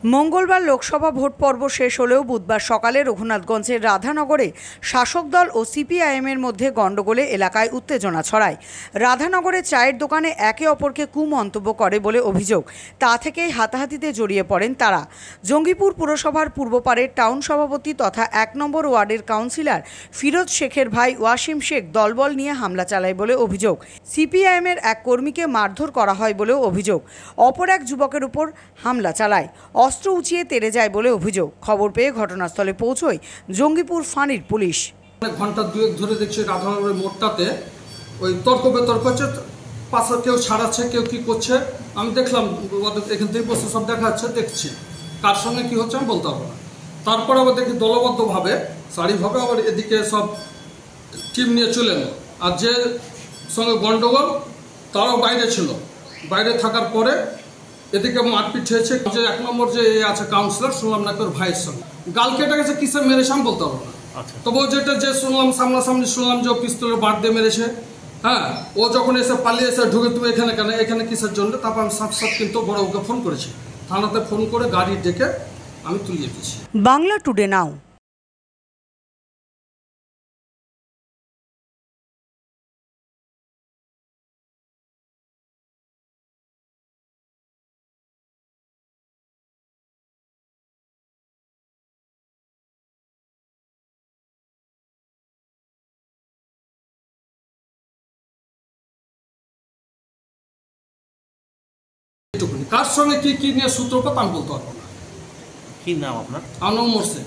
মঙ্গলবার লোকসভা ভোট পর্ব শেষ হলেও বুধবার সকালে রঘুনাথগঞ্জের রাধানগরে শাসক দল ও সিপিআইএমের মধ্যে গণ্ডগোলে এলাকায় উত্তেজনা ছড়ায়। রাধানগরে চায়ের দোকানে একে অপরকে কুমন্তব্য করে বলে অভিযোগ। তা থেকেই হাতাহাতিতে জড়িয়ে পড়েন তারা। জঙ্গিপুর পুরসভার পূর্বপাড়ের টাউন সভাপতি তথা ১ নম্বর ওয়ার্ডের কাউন্সিলর ফিরোজ শেখের ভাই ওয়াসিম শেখ দলবল নিয়ে হামলা চালায় বলে অভিযোগ। সিপিআইএমের এক কর্মীকে মারধর করা হয় বলেও অভিযোগ। অপর এক যুবকের উপর হামলা চালায়, অস্ত্র উঁচিয়ে তেড়ে যায় বলে অভিযোগ। খবর পেয়ে ঘটনাস্থলে পৌঁছয় জঙ্গিপুর ফাঁড়ির পুলিশ। ঘন্টা দুয়েক ধরে দেখছি রাধানগরের মোড়টাতে ওই তর্ক বিতর্ক হচ্ছে, পাশে কেউ ছাড়াচ্ছে, কেউ কি করছে। আমি দেখলাম এখান থেকে বসে সব দেখা যাচ্ছে, দেখছি কার সঙ্গে কি হচ্ছে আমি বলতে পারবো না। তারপর আবার দেখি দলবদ্ধভাবে সারিভাবে আবার এদিকে সব টিম নিয়ে চলে এলো। আর যে সঙ্গে গন্ডগোল তারাও বাইরে ছিল, বাইরে থাকার পরে এদিকে মারপিট হয়েছে। যে ১ নম্বর যে আছে কাউন্সিলর, শুনলাম নাকি ওর ভাইয়ের সঙ্গে গাল কেটে গেছে, কিসে মেরেছে আমি বলতে পারবো না। তবু যেটা যে শুনলাম সামনাসামনি শুনলাম যে ও পিস্তলের বাট দিয়ে মেরেছে। হ্যাঁ, ও যখন এসে পালিয়ে এসে ঢুকে তুমি এখানে কেন, এখানে কিসের জন্য? তারপর আমি সাথে সাথে কিন্তু বড় ওকে ফোন করেছি, থানাতে ফোন করে গাড়ি ডেকে আমি তুলিয়ে দিয়েছি। বাংলা টুডে নাও। কার সঙ্গে কি কি নিয়ে সূত্রপাত আমি বলতে পারবো না। কি নাম আপনার? আমার নাম মোরসে।